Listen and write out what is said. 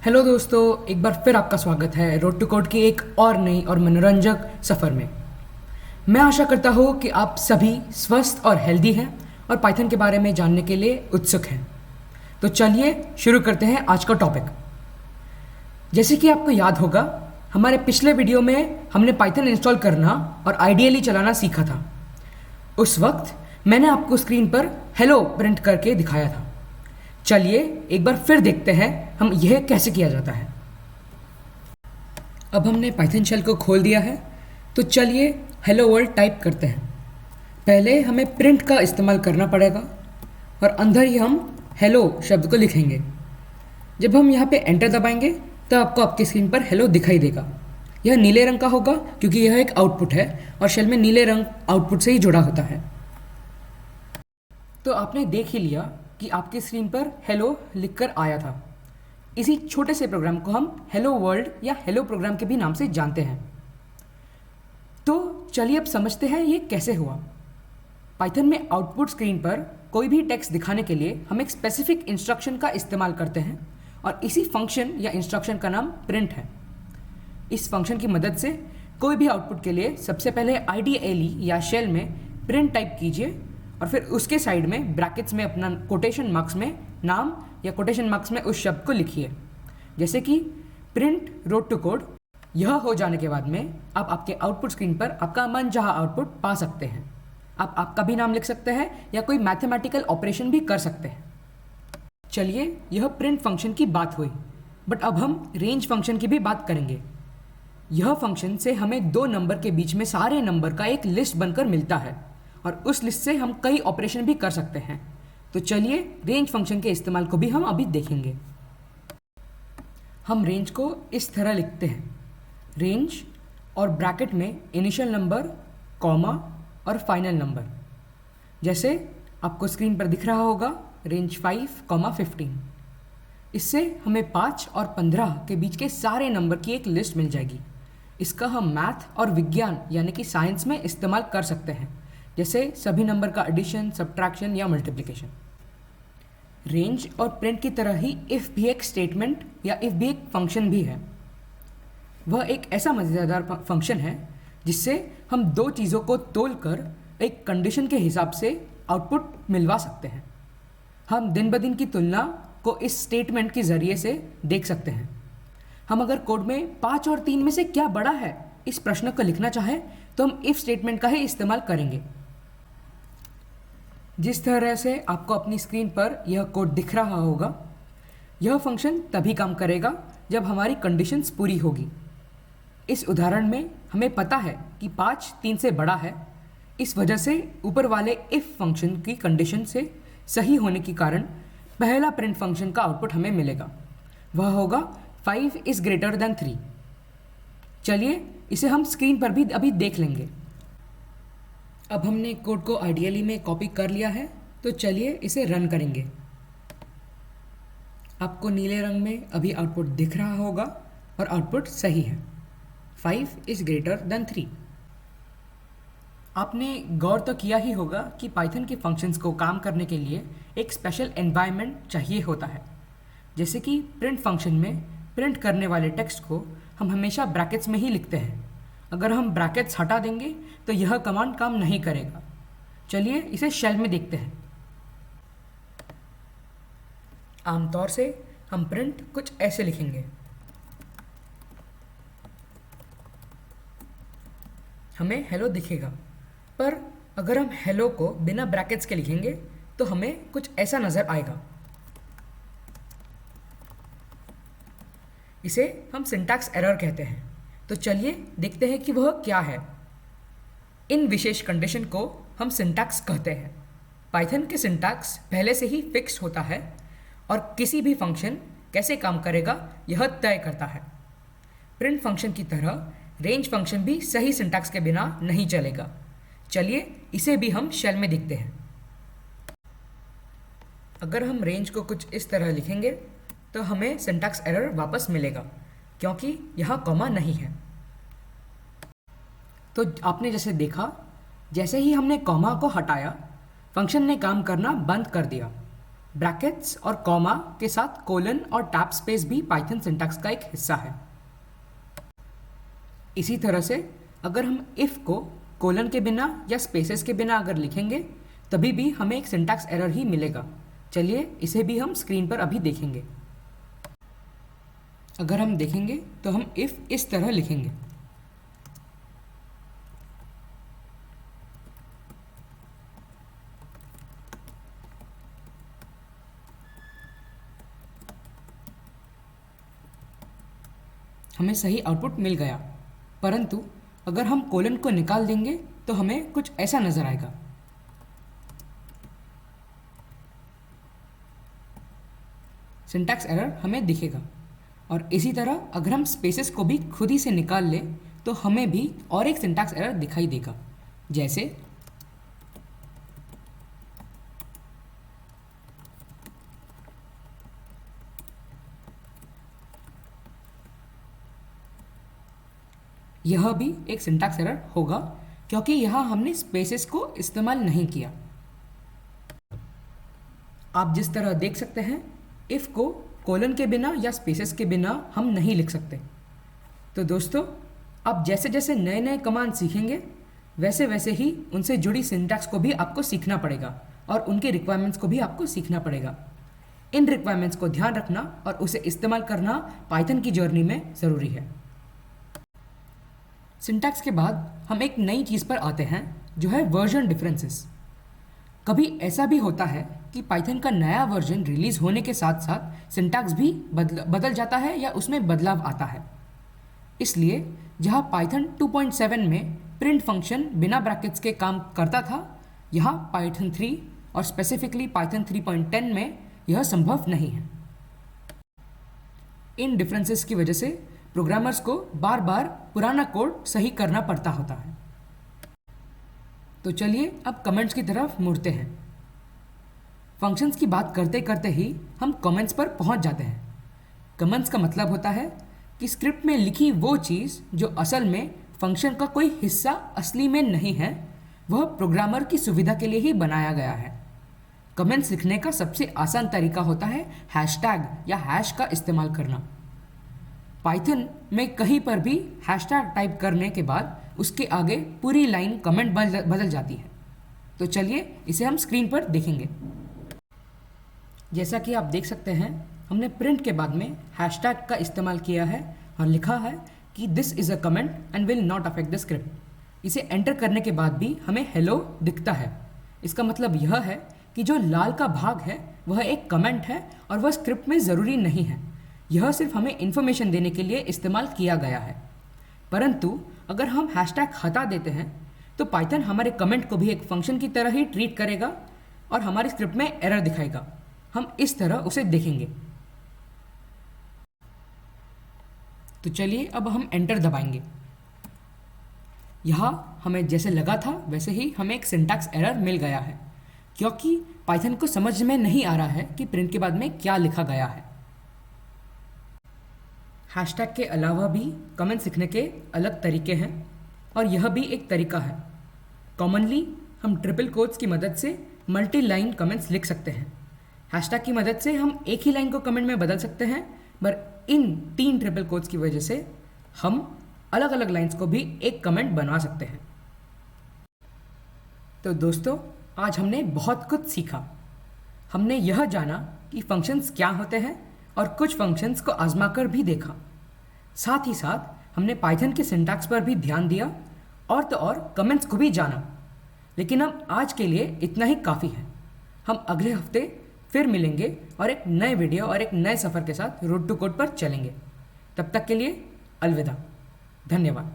Hello दोस्तों, एक बार फिर आपका स्वागत है रोड टू कोड की एक और नई और मनोरंजक सफ़र में। मैं आशा करता हूँ कि आप सभी स्वस्थ और हेल्दी हैं और पाइथन के बारे में जानने के लिए उत्सुक हैं। तो चलिए शुरू करते हैं आज का टॉपिक। जैसे कि आपको याद होगा, हमारे पिछले वीडियो में हमने पाइथन इंस्टॉल करना और आइडियली चलाना सीखा था। उस वक्त मैंने आपको स्क्रीन पर हेलो प्रिंट करके दिखाया था। चलिए एक बार फिर देखते हैं हम यह कैसे किया जाता है। अब हमने पाइथन शेल को खोल दिया है, तो चलिए हेलो वर्ल्ड टाइप करते हैं। पहले हमें प्रिंट का इस्तेमाल करना पड़ेगा और अंदर ही हम हेलो शब्द को लिखेंगे। जब हम यहाँ पे एंटर दबाएंगे तो आपको आपकी स्क्रीन पर हेलो दिखाई देगा। यह नीले रंग का होगा क्योंकि यह एक आउटपुट है और शेल में नीले रंग आउटपुट से ही जुड़ा होता है। तो आपने देख ही लिया कि आपकी स्क्रीन पर हेलो लिखकर आया था। इसी छोटे से प्रोग्राम को हम हेलो वर्ल्ड या हेलो प्रोग्राम के भी नाम से जानते हैं। तो चलिए अब समझते हैं ये कैसे हुआ। पाइथन में आउटपुट स्क्रीन पर कोई भी टेक्स्ट दिखाने के लिए हम एक स्पेसिफिक इंस्ट्रक्शन का इस्तेमाल करते हैं और इसी फंक्शन या इंस्ट्रक्शन का नाम प्रिंट है। इस फंक्शन की मदद से कोई भी आउटपुट के लिए सबसे पहले आइडियली या शेल में प्रिंट टाइप कीजिए और फिर उसके साइड में ब्रैकेट्स में अपना कोटेशन मार्क्स में नाम या कोटेशन मार्क्स में उस शब्द को लिखिए, जैसे कि प्रिंट रोड टू कोड। यह हो जाने के बाद में आप आपके आउटपुट स्क्रीन पर आपका मनचाहा आउटपुट पा सकते हैं। आप आपका भी नाम लिख सकते हैं या कोई मैथमेटिकल ऑपरेशन भी कर सकते हैं। चलिए यह प्रिंट फंक्शन की बात हुई, बट अब हम रेंज फंक्शन की भी बात करेंगे। यह फंक्शन से हमें दो नंबर के बीच में सारे नंबर का एक लिस्ट बनकर मिलता है और उस लिस्ट से हम कई ऑपरेशन भी कर सकते हैं। तो चलिए रेंज फंक्शन के इस्तेमाल को भी हम अभी देखेंगे। हम रेंज को इस तरह लिखते हैं, रेंज और ब्रैकेट में इनिशियल नंबर, कॉमा और फाइनल नंबर। जैसे आपको स्क्रीन पर दिख रहा होगा, रेंज 5,15। इससे हमें 5 और 15 के बीच के सारे नंबर की एक लिस्ट मिल जाएगी। इसका हम मैथ और विज्ञान यानी कि साइंस में इस्तेमाल कर सकते हैं, जैसे सभी नंबर का एडिशन, सब्ट्रैक्शन या मल्टीप्लिकेशन। रेंज और प्रिंट की तरह ही इफ़ भी एक स्टेटमेंट या इफ़ भी एक फंक्शन भी है। वह एक ऐसा मज़ेदार फंक्शन है जिससे हम दो चीज़ों को तोलकर एक कंडीशन के हिसाब से आउटपुट मिलवा सकते हैं। हम दिन ब दिन की तुलना को इस स्टेटमेंट के ज़रिए से देख सकते हैं। हम अगर कोड में 5 और 3 में से क्या बड़ा है इस प्रश्न को लिखना चाहें तो हम इफ़ स्टेटमेंट का ही इस्तेमाल करेंगे। जिस तरह से आपको अपनी स्क्रीन पर यह कोड दिख रहा होगा, यह फंक्शन तभी काम करेगा जब हमारी कंडीशंस पूरी होगी। इस उदाहरण में हमें पता है कि 5 3 से बड़ा है। इस वजह से ऊपर वाले इफ़ फंक्शन की कंडीशन से सही होने के कारण पहला प्रिंट फंक्शन का आउटपुट हमें मिलेगा। वह होगा 5 इज़ ग्रेटर देन 3। चलिए इसे हम स्क्रीन पर भी अभी देख लेंगे। अब हमने कोड को आइडियली में कॉपी कर लिया है, तो चलिए इसे रन करेंगे। आपको नीले रंग में अभी आउटपुट दिख रहा होगा और आउटपुट सही है, 5 इज़ ग्रेटर देन 3। आपने गौर तो किया ही होगा कि पाइथन के फंक्शंस को काम करने के लिए एक स्पेशल एनवायरनमेंट चाहिए होता है। जैसे कि प्रिंट फंक्शन में प्रिंट करने वाले टेक्स्ट को हम हमेशा ब्रैकेट्स में ही लिखते हैं। अगर हम ब्रैकेट्स हटा देंगे तो यह कमांड काम नहीं करेगा। चलिए इसे शेल में देखते हैं। आमतौर से हम प्रिंट कुछ ऐसे लिखेंगे, हमें हेलो दिखेगा। पर अगर हम हेलो को बिना ब्रैकेट्स के लिखेंगे तो हमें कुछ ऐसा नज़र आएगा। इसे हम सिंटैक्स एरर कहते हैं। तो चलिए देखते हैं कि वह क्या है। इन विशेष कंडीशन को हम सिंटैक्स कहते हैं। पाइथन के सिंटैक्स पहले से ही फिक्स होता है और किसी भी फंक्शन कैसे काम करेगा यह तय करता है। प्रिंट फंक्शन की तरह रेंज फंक्शन भी सही सिंटैक्स के बिना नहीं चलेगा। चलिए इसे भी हम शेल में देखते हैं। अगर हम रेंज को कुछ इस तरह लिखेंगे तो हमें सिंटैक्स एरर वापस मिलेगा क्योंकि यहाँ कॉमा नहीं है। तो आपने जैसे देखा, जैसे ही हमने कॉमा को हटाया फंक्शन ने काम करना बंद कर दिया। ब्रैकेट्स और कॉमा के साथ कोलन और टैप स्पेस भी पाइथन सिंटैक्स का एक हिस्सा है। इसी तरह से अगर हम इफ़ को कोलन के बिना या स्पेसेस के बिना अगर लिखेंगे तभी भी हमें एक सिंटैक्स एरर ही मिलेगा। चलिए इसे भी हम स्क्रीन पर अभी देखेंगे। अगर हम देखेंगे तो हम इफ़ इस तरह लिखेंगे। हमें सही आउटपुट मिल गया, परंतु अगर हम कोलन को निकाल देंगे तो हमें कुछ ऐसा नजर आएगा। सिंटैक्स एरर हमें दिखेगा। और इसी तरह अगर हम स्पेसेस को भी खुद ही से निकाल लें तो हमें भी और एक सिंटैक्स एरर दिखाई देगा, जैसे यह भी एक सिंटैक्स एरर होगा क्योंकि यहाँ हमने स्पेसेस को इस्तेमाल नहीं किया। आप जिस तरह देख सकते हैं इफ़ को कोलन के बिना या स्पेसेस के बिना हम नहीं लिख सकते। तो दोस्तों, आप जैसे जैसे नए नए कमांड सीखेंगे वैसे वैसे ही उनसे जुड़ी सिंटैक्स को भी आपको सीखना पड़ेगा और उनके रिक्वायरमेंट्स को भी आपको सीखना पड़ेगा। इन रिक्वायरमेंट्स को ध्यान रखना और उसे इस्तेमाल करना पाइथन की जर्नी में ज़रूरी है। सिंटैक्स के बाद हम एक नई चीज़ पर आते हैं जो है वर्जन डिफरेंसेस। कभी ऐसा भी होता है कि पाइथन का नया वर्जन रिलीज़ होने के साथ साथ सिंटैक्स भी बदल जाता है या उसमें बदलाव आता है। इसलिए जहाँ पाइथन 2.7 में प्रिंट फंक्शन बिना ब्रैकेट्स के काम करता था, यहाँ पाइथन 3 और स्पेसिफिकली पाइथन 3.10 में यह संभव नहीं है। इन डिफरेंसेस की वजह से प्रोग्रामर्स को बार बार पुराना कोड सही करना पड़ता होता है। तो चलिए अब कमेंट्स की तरफ मुड़ते हैं। फंक्शंस की बात करते करते ही हम कमेंट्स पर पहुंच जाते हैं। कमेंट्स का मतलब होता है कि स्क्रिप्ट में लिखी वो चीज़ जो असल में फंक्शन का कोई हिस्सा असली में नहीं है, वह प्रोग्रामर की सुविधा के लिए ही बनाया गया है। कमेंट्स लिखने का सबसे आसान तरीका होता है हैशटैग या हैश का इस्तेमाल करना। पाइथन में कहीं पर भी हैशटैग टाइप करने के बाद उसके आगे पूरी लाइन कमेंट बदल जाती है। तो चलिए इसे हम स्क्रीन पर देखेंगे। जैसा कि आप देख सकते हैं, हमने प्रिंट के बाद में हैशटैग का इस्तेमाल किया है और लिखा है कि this is a comment and will not affect the script. इसे एंटर करने के बाद भी हमें हेलो दिखता है। इसका मतलब यह है कि जो लाल का भाग है वह एक कमेंट है और वह स्क्रिप्ट में ज़रूरी नहीं है। यह सिर्फ हमें इन्फॉर्मेशन देने के लिए इस्तेमाल किया गया है। परंतु अगर हम हैशटैग हटा देते हैं तो पाइथन हमारे कमेंट को भी एक फंक्शन की तरह ही ट्रीट करेगा और हमारी स्क्रिप्ट में एरर दिखाएगा। हम इस तरह उसे देखेंगे। तो चलिए अब हम एंटर दबाएंगे। यहाँ हमें जैसे लगा था वैसे ही हमें एक सिंटैक्स एरर मिल गया है, क्योंकि पाइथन को समझ में नहीं आ रहा है कि प्रिंट के बाद में क्या लिखा गया है। हैशटैग के अलावा भी कमेंट लिखने के अलग तरीके हैं और यह भी एक तरीका है। कॉमनली हम ट्रिपल कोट्स की मदद से मल्टी लाइन कमेंट्स लिख सकते हैं। हैशटैग की मदद से हम एक ही लाइन को कमेंट में बदल सकते हैं, पर इन 3 ट्रिपल कोट्स की वजह से हम अलग अलग लाइंस को भी एक कमेंट बनवा सकते हैं। तो दोस्तों, आज हमने बहुत कुछ सीखा। हमने यह जाना कि फंक्शंस क्या होते हैं और कुछ फंक्शंस को आजमाकर भी देखा। साथ ही साथ हमने पाइथन के सिंटैक्स पर भी ध्यान दिया और तो और कमेंट्स को भी जाना। लेकिन अब आज के लिए इतना ही काफ़ी है। हम अगले हफ्ते फिर मिलेंगे और एक नए वीडियो और एक नए सफ़र के साथ रोड टू कोड पर चलेंगे। तब तक के लिए अलविदा। धन्यवाद।